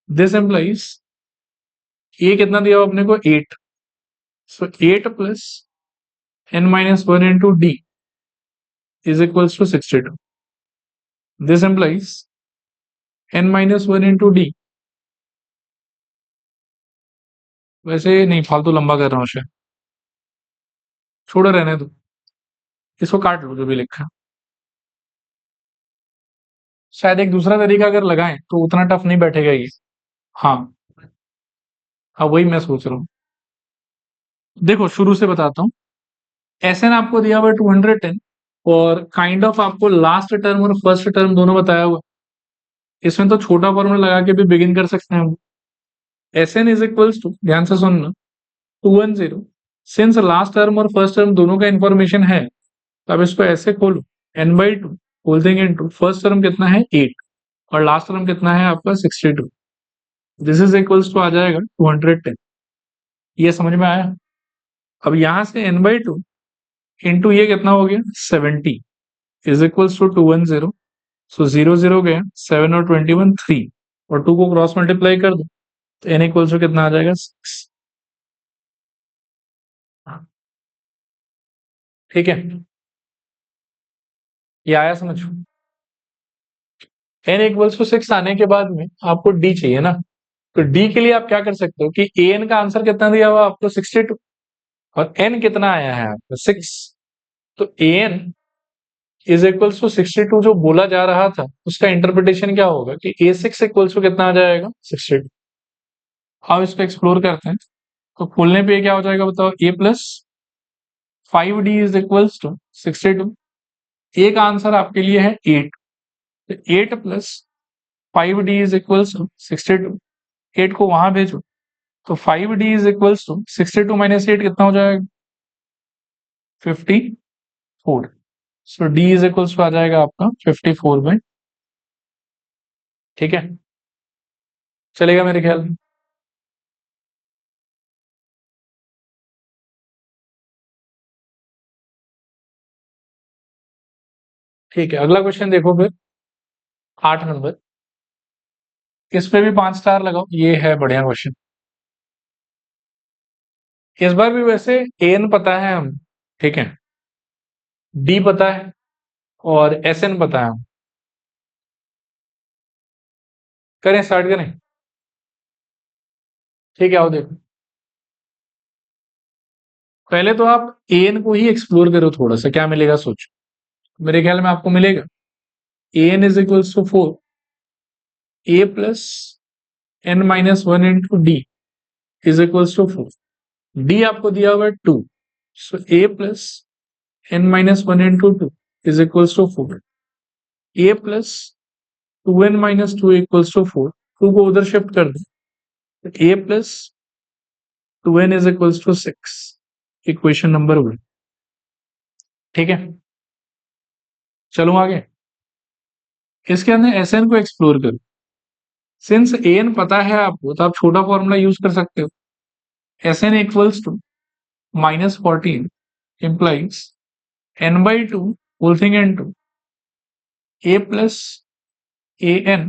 This implies a कितना दिया हुआ अपने को? 8। So 8 plus n-1 into d is equals to 62. This implies n minus 1 into d वैसे नहीं, फालतू लंबा कर रहा हूँ शायद, छोड़ो रहने दो, इसको काट लो जो भी लिखा है। शायद एक दूसरा तरीका अगर लगाएं तो उतना टफ नहीं बैठेगा ये। हाँ, हाँ वही मैं सोच रहा हूँ। देखो शुरू से बताता हूँ। एस एन आपको दिया हुआ है 210, और काइंड ऑफ आपको लास्ट टर्म और फर्स्ट टर्म दोनों बताया हुआ है। इसमें तो छोटा फॉर्मूला लगा के भी बिगिन कर सकते हैं हम। S N is equals to, ध्यान से सुनना, 210। सिंस लास्ट टर्म और फर्स्ट टर्म दोनों का इंफॉर्मेशन है, तो अब इसको ऐसे खोलो, n/2 whole thing into first term कितना है 8, और लास्ट टर्म कितना है आपका 62। दिस इज इक्वल्स टू आ जाएगा 210। ये समझ में आया? अब यहां से n/2 इंटू ये कितना हो गया 70 इज इक्वल्स टू 210। सो 0 0 गया, 7 और 21 3, और 2 को क्रॉस मल्टीप्लाई कर दो तो n इक्वल्स टू कितना आ जाएगा 6। ठीक है, ये आया समझ? n इक्वल्स टू 6 आने के बाद में आपको d चाहिए ना, तो d के लिए आप क्या कर सकते हो कि an का आंसर कितना दिया हुआ आपको 62, और n कितना आया है आपको 6, तो an इज इक्वल्स टू 62 जो बोला जा रहा था उसका इंटरप्रिटेशन क्या होगा कि a6 इक्वल्स टू कितना आ जाएगा 62। अब इसको एक्सप्लोर करते हैं, तो खोलने पे क्या हो जाएगा बताओ, a plus 5d is equals to 62। a का आंसर आपके लिए है 8, तो 8 plus 5d is equals to 62। 8 को वहां भेजो, तो 5d is equals to 62 minus 8 कितना हो जाएगा 54। सो d इज इक्वल्स टू आ जाएगा आपका 54/। ठीक है, चलेगा मेरे ख्याल में? ठीक है, अगला क्वेश्चन देखो फिर, 8 नंबर। इस पे भी 5 स्टार लगाओ, ये है बढ़िया क्वेश्चन। इस बार भी वैसे एन पता है हम, ठीक है, डी पता है, और एस एन पता है हम। करें, स्टार्ट करें? ठीक है, आओ देखो। पहले तो आप एन को ही एक्सप्लोर करो थोड़ा सा, क्या मिलेगा सोचो। मेरे ख्याल में आपको मिलेगा n is equals to 4, a plus n-1 into D is equals to 4। D आपको दिया हुआ है 2, so a plus n-1 into 2 is equals to 4। A plus 2n-2 equals to 4, 2 को उधर शिफ्ट कर दो, a plus 2n is equals to 6। Equation number 1। ठीक है, चलो आगे। इसके अंदर एस एन को एक्सप्लोर करो। सिंस ए एन पता है आपको, तो आप छोटा फॉर्मूला यूज कर सकते हो। S N equals to -14 implies n/2 whole thing into a plus an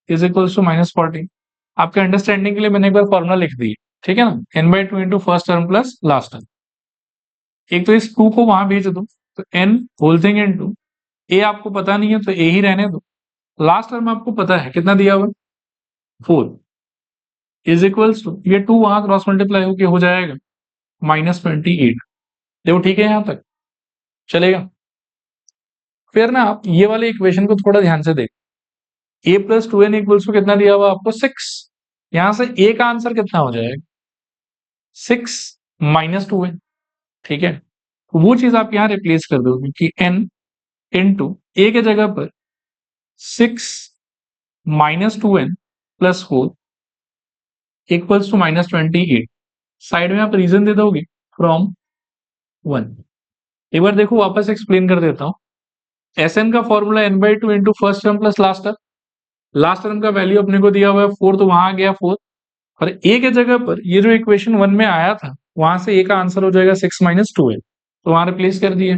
is equals to -14। आपके अंडरस्टैंडिंग के लिए मैंने एक बार फॉर्मूला लिख दी, ठीक है ना, n/2 into first term plus last term. एक तो इस 2 को वहां भेज दो, तो n होल थिंग इंटू ए आपको पता नहीं है तो ए ही रहने दो, लास्ट टर्म आपको पता है कितना दिया हुआ 4 इज इक्वल्स टू, ये 2 वहां क्रॉस मल्टीप्लाई होके हो जाएगा -28। देखो ठीक है, यहां तक चलेगा? फिर ना आप ये वाले इक्वेशन को थोड़ा ध्यान से देखो। ए प्लस 2n इक्वल्स टू कितना दिया हुआ आपको 6, यहां से ए का आंसर कितना हो जाएगा 6 -2n। ठीक है, तो वो चीज आप यहां रिप्लेस कर दो, क्योंकि n इंटू ए के जगह पर 6 -2n plus 4 equals to -28। Side में आप रीजन दे दोगे फ्रॉम 1। एक बार देखो, वापस एक्सप्लेन कर देता हूं। एस एन का formula n/2 into first term plus last term. Last term का वैल्यू अपने को दिया हुआ है 4, तो वहां आ गया 4, और ए के जगह पर ये जो इक्वेशन 1 में आया था, वहां से ए का आंसर हो जाएगा 6 -2n, तो वहां रिप्लेस कर दिए।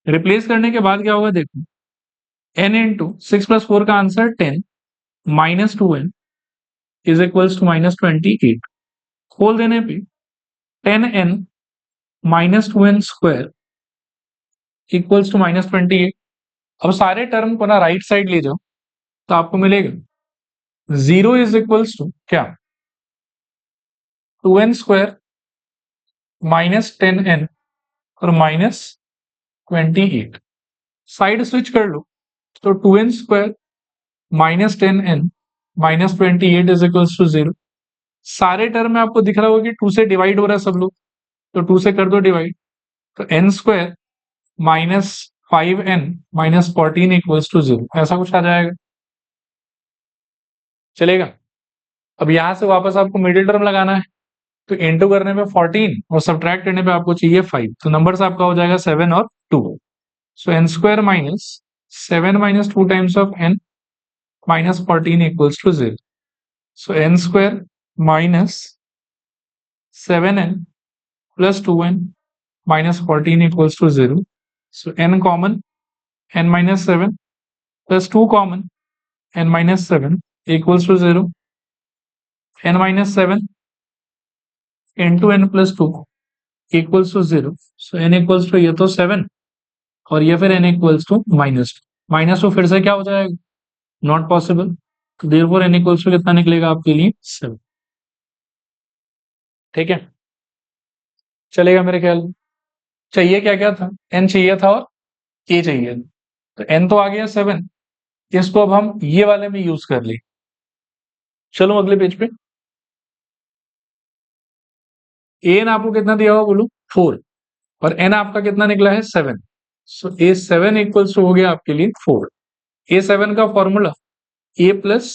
रिप्लेस करने के बाद क्या होगा देखो, n इंटू 6 + 4 का answer 10 -2n is equals to -28। खोल देने पे 10n -2n square equals to -28। अब सारे टर्म को ना राइट साइड ले जाओ, तो आपको मिलेगा 0 इज इक्वल्स टू क्या 2n² माइनस 10n और माइनस 28। साइड स्विच कर लो तो 2n² minus 10n minus 28 is equals to 0। सारे टर्म में आपको दिख रहा होगा कि 2 से डिवाइड हो रहा है सब लोग, तो 2 से कर दो डिवाइड, तो n² minus 5n minus 14 equals to 0, ऐसा कुछ आ जाएगा। चलेगा। अब यहां से वापस आपको मिडिल टर्म लगाना है, तो इंटू करने पे 14 और सब्ट्रैक्ट करने पे आपको चाहिए 5, तो नंबर आपका हो जाएगा 7 और 2। So n² minus 7 minus 2 times of n minus 14 equals to 0। So n² minus 7n plus 2n minus 14 equals to 0। So n common, n minus 7 plus 2 common, n minus 7 equals to 0। n minus 7 into n plus 2 equals to 0। So n equals to ये तो 7 और ये फिर n इक्वल्स टू -2 फिर से क्या हो जाएगा, नॉट पॉसिबल, तो देयरफॉर n इक्वल्स टू कितना निकलेगा आपके लिए 7। ठीक है, चलेगा मेरे ख्याल में। चाहिए क्या क्या था, n चाहिए था और k चाहिए, तो n तो आ गया 7, इसको अब हम ये वाले में यूज कर ले। चलो अगले पेज पे। an आपको कितना दिया हुआ बोलो 4 और n आपका कितना निकला है 7। सो a7 इक्वल्स टू हो गया आपके लिए 4। a7 का फॉर्मूला a प्लस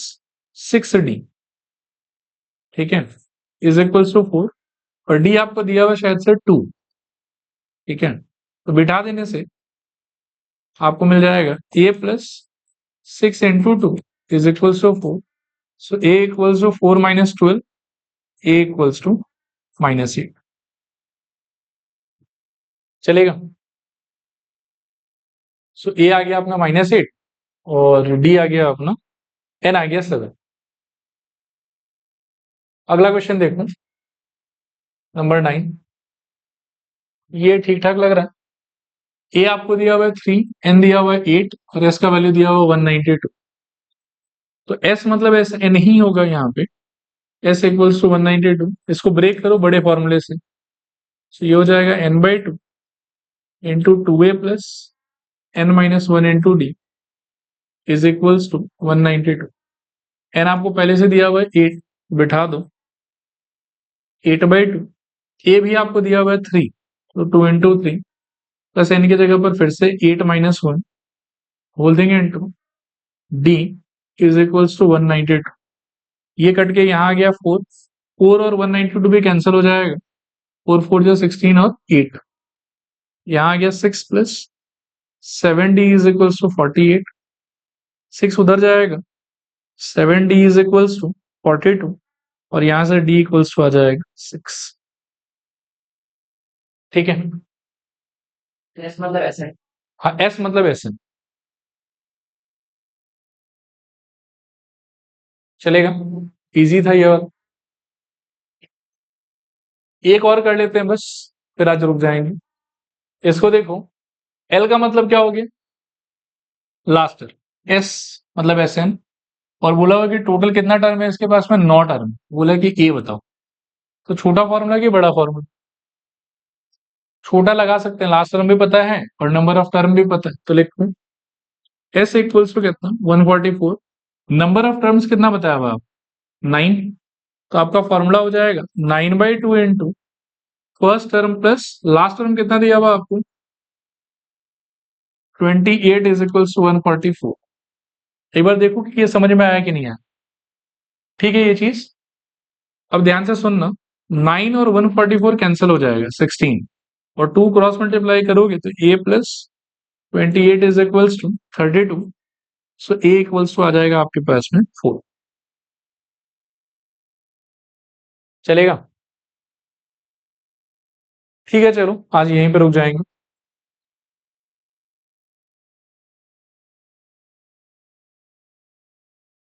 6d, ठीक है, इज इक्वल्स टू 4 और d आपको दिया हुआ शायद से 2। ठीक है, तो बिठा देने से आपको मिल जाएगा a plus 6 into 2 is equals to 4। So a equals to 4 minus 12, a equals to -8। चलेगा। सो a आ गया अपना -8 और d आ गया अपना, n आ गया 7। अगला क्वेश्चन देखो, नंबर 9। ये ठीक ठाक लग रहा है। a आपको दिया हुआ है 3, n दिया हुआ है 8 और s का वैल्यू दिया हुआ है 192। तो s मतलब s n ही होगा यहाँ पे, s इक्वल्स टू 192। इसको ब्रेक करो बड़े फॉर्मूले से, तो ये हो जाएगा n/2 into 2a plus n minus 1 into D is equals to 192। n आपको पहले से दिया हुआ है 8, बिठा दो 8/2। a भी आपको दिया हुआ है 3, तो 2 इंटू 3 प्लस n की जगह पर फिर से 8 माइनस 1 होल देंगे into D is equals to 192। ये कट के यहाँ आ गया 4, 4 और 192 भी कैंसिल हो जाएगा, 4 4 जो 16 और 8 यहाँ आ गया 6 plus 7d is equals to 48। 6 उधर जाएगा, 7d इज इक्वल्स टू 42 और यहां से d इक्वल्स टू आ जाएगा 6। ठीक है, एस मतलब ऐसे। हाँ s मतलब ऐसे। चलेगा, इजी था ये वाला। एक और कर लेते हैं बस, फिर आज रुक जाएंगे। इसको देखो, l का मतलब क्या हो गया, लास्ट टर्म, s मतलब Sn, और बोला हुआ कि टोटल कितना टर्म है इसके पास में, 9 टर्म। बोला कि a बताओ, तो छोटा फॉर्मूला कि बड़ा फॉर्मूला, छोटा लगा सकते हैं, लास्ट टर्म भी पता है और नंबर ऑफ टर्म भी पता है, तो लिखो s इक्वल्स टू कितना 144। नंबर ऑफ टर्म्स कितना बताया हुआ आप 9, तो आपका फॉर्मूला हो जाएगा 9/2 into first term plus last term कितना दिया हुआ आपको 28 इज इक्वल्स टू 144। एक बार देखो कि ये समझ में आया कि नहीं आया। ठीक है ये चीज, अब ध्यान से सुनना, 9 और 144 कैंसिल हो जाएगा 16 और 2 क्रॉस मल्टीप्लाई करोगे तो a plus 28 is equals to 32। So a equals to आ जाएगा आपके पास में 4। चलेगा, ठीक है, चलो आज यहीं पे रुक जाएंगे।